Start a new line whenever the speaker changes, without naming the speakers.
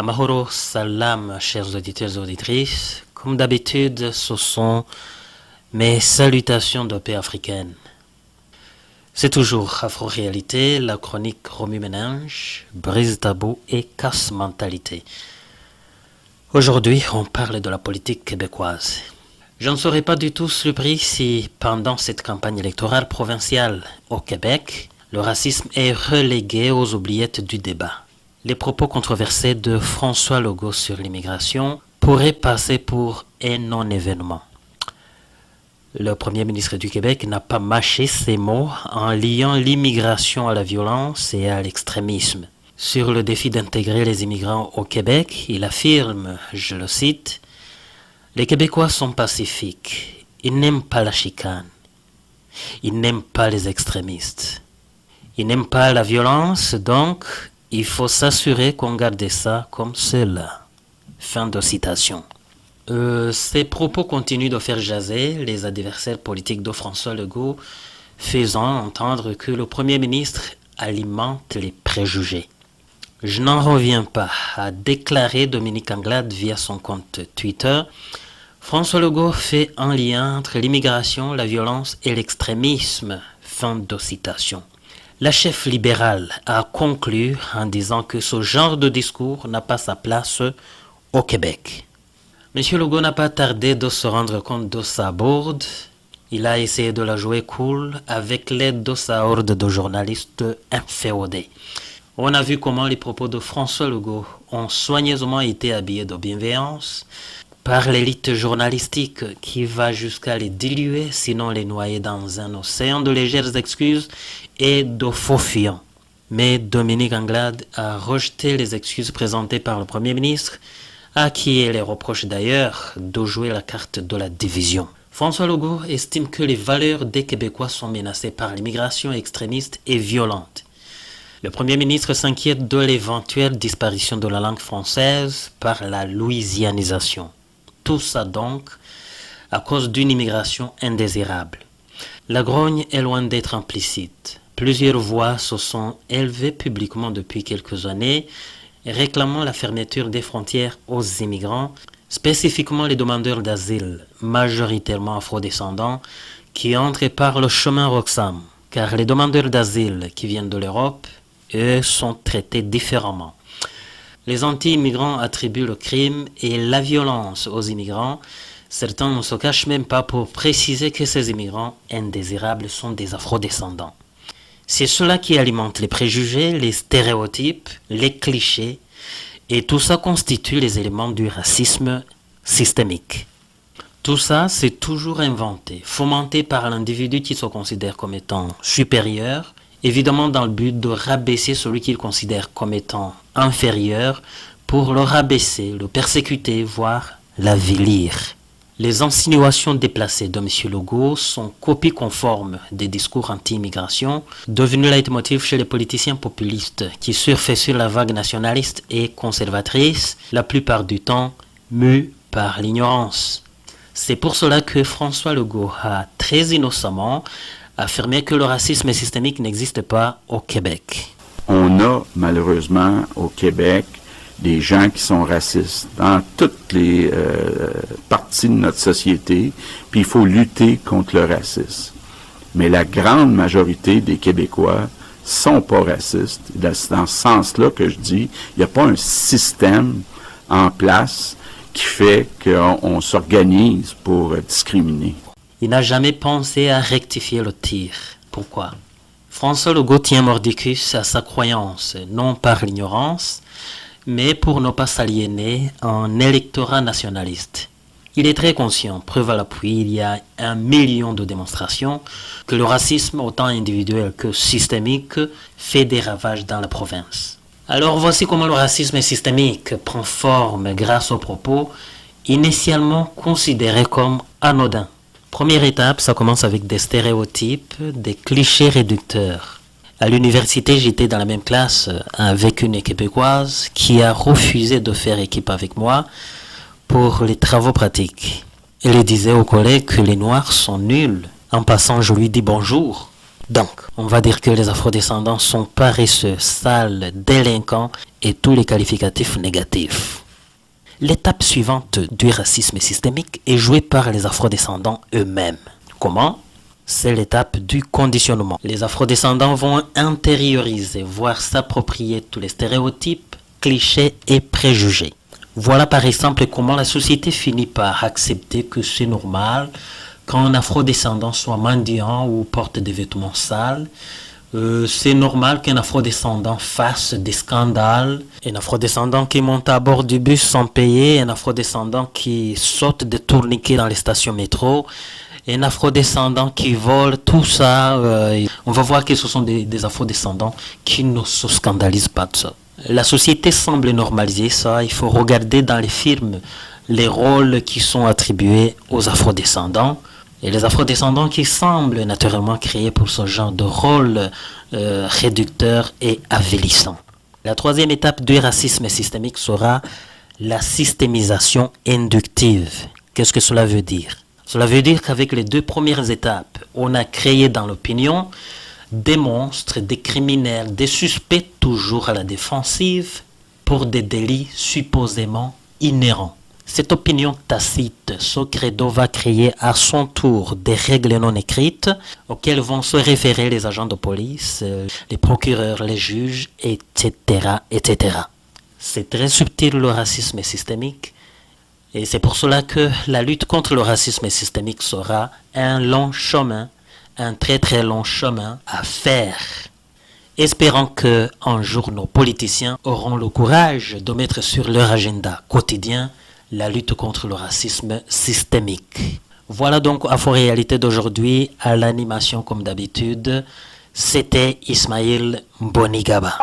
Amahoro, salam, chers auditeurs et auditrices. Comme d'habitude, ce sont mes salutations de paix africaine. C'est toujours Afro-Réalité, la chronique Remue-Ménage, Brise Tabou et Casse Mentalité. Aujourd'hui, on parle de la politique québécoise. Je ne serais pas du tout surpris si, pendant cette campagne électorale provinciale au Québec, le racisme est relégué aux oubliettes du débat. Les propos controversés de François Legault sur l'immigration pourraient passer pour un non-événement. Le Premier ministre du Québec n'a pas mâché ses mots en liant l'immigration à la violence et à l'extrémisme. Sur le défi d'intégrer les immigrants au Québec, il affirme, je le cite, « Les Québécois sont pacifiques, ils n'aiment pas la chicane, ils n'aiment pas les extrémistes, ils n'aiment pas la violence, donc il faut s'assurer qu'on garde ça comme cela. » Fin de citation. Ces propos continuent de faire jaser les adversaires politiques de François Legault, faisant entendre que le Premier ministre alimente les préjugés. Je n'en reviens pas, a déclaré Dominique Anglade via son compte Twitter. François Legault fait un lien entre l'immigration, la violence et l'extrémisme. Fin de citation. La chef libérale a conclu en disant que ce genre de discours n'a pas sa place au Québec. M. Legault n'a pas tardé de se rendre compte de sa bourde. Il a essayé de la jouer cool avec l'aide de sa horde de journalistes inféodés. On a vu comment les propos de François Legault ont soigneusement été habillés de bienveillance par l'élite journalistique qui va jusqu'à les diluer, sinon les noyer dans un océan de légères excuses et de faux fiants. Mais Dominique Anglade a rejeté les excuses présentées par le Premier ministre, à qui il les reproche d'ailleurs de jouer la carte de la division. François Legault estime que les valeurs des Québécois sont menacées par l'immigration extrémiste et violente. Le Premier ministre s'inquiète de l'éventuelle disparition de la langue française par la louisianisation. Tout ça donc à cause d'une immigration indésirable. La grogne est loin d'être implicite. Plusieurs voix se sont élevées publiquement depuis quelques années, réclamant la fermeture des frontières aux immigrants, spécifiquement les demandeurs d'asile, majoritairement afrodescendants, qui entrent par le chemin Roxham, car les demandeurs d'asile qui viennent de l'Europe, eux, sont traités différemment. Les anti-immigrants attribuent le crime et la violence aux immigrants. Certains ne se cachent même pas pour préciser que ces immigrants indésirables sont des afrodescendants. C'est cela qui alimente les préjugés, les stéréotypes, les clichés, et tout ça constitue les éléments du racisme systémique. Tout ça, c'est toujours inventé, fomenté par l'individu qui se considère comme étant supérieur, évidemment dans le but de rabaisser celui qu'il considère comme étant inférieur, pour le rabaisser, le persécuter, voire l'avilir. Les insinuations déplacées de M. Legault sont copies conformes des discours anti-immigration, devenus leitmotiv chez les politiciens populistes qui surfent sur la vague nationaliste et conservatrice, la plupart du temps mus par l'ignorance. C'est pour cela que François Legault a très innocemment affirmé que le racisme systémique n'existe pas au Québec.
On a malheureusement au Québec des gens qui sont racistes dans toutes les parties de notre société, puis il faut lutter contre le racisme. Mais la grande majorité des Québécois sont pas racistes. C'est dans ce sens-là que je dis, il n'y a pas un système en place qui fait qu'on s'organise pour discriminer.
Il n'a jamais pensé à rectifier le tir. Pourquoi? François Legault tient mordicus à sa croyance, non par l'ignorance, mais pour ne pas s'aliéner en électorat nationaliste. Il est très conscient, preuve à l'appui, il y a 1 million de démonstrations, que le racisme, autant individuel que systémique, fait des ravages dans la province. Alors voici comment le racisme systémique prend forme grâce aux propos initialement considérés comme anodins. Première étape, ça commence avec des stéréotypes, des clichés réducteurs. À l'université, j'étais dans la même classe avec une Québécoise qui a refusé de faire équipe avec moi pour les travaux pratiques. Elle disait aux collègues que les Noirs sont nuls. En passant, je lui dis bonjour. Donc, on va dire que les afrodescendants sont paresseux, sales, délinquants et tous les qualificatifs négatifs. L'étape suivante du racisme systémique est jouée par les afrodescendants eux-mêmes. Comment ? C'est l'étape du conditionnement. Les afrodescendants vont intérioriser, voire s'approprier tous les stéréotypes, clichés et préjugés. Voilà par exemple comment la société finit par accepter que c'est normal qu'un afrodescendant soit mendiant ou porte des vêtements sales. C'est normal qu'un afrodescendant fasse des scandales. Un afrodescendant qui monte à bord du bus sans payer, un afrodescendant qui saute des tourniquets dans les stations métro, un afrodescendant qui vole, tout ça. On va voir que ce sont des afrodescendants qui ne se scandalisent pas de ça. La société semble normaliser ça. Il faut regarder dans les films les rôles qui sont attribués aux afrodescendants. Et les afrodescendants qui semblent naturellement créés pour ce genre de rôle réducteur et avilissant. La troisième étape du racisme systémique sera la systémisation inductive. Qu'est-ce que cela veut dire ? Cela veut dire qu'avec les deux premières étapes, on a créé dans l'opinion des monstres, des criminels, des suspects toujours à la défensive pour des délits supposément inhérents. Cette opinion tacite, ce credo va créer à son tour des règles non écrites auxquelles vont se référer les agents de police, les procureurs, les juges, etc., etc. C'est très subtil le racisme systémique et c'est pour cela que la lutte contre le racisme systémique sera un long chemin, un très très long chemin à faire. Espérons qu'un jour nos politiciens auront le courage de mettre sur leur agenda quotidien la lutte contre le racisme systémique. Voilà donc Afro-Réalité d'aujourd'hui. À l'animation comme d'habitude, c'était Ismaël Bonigaba.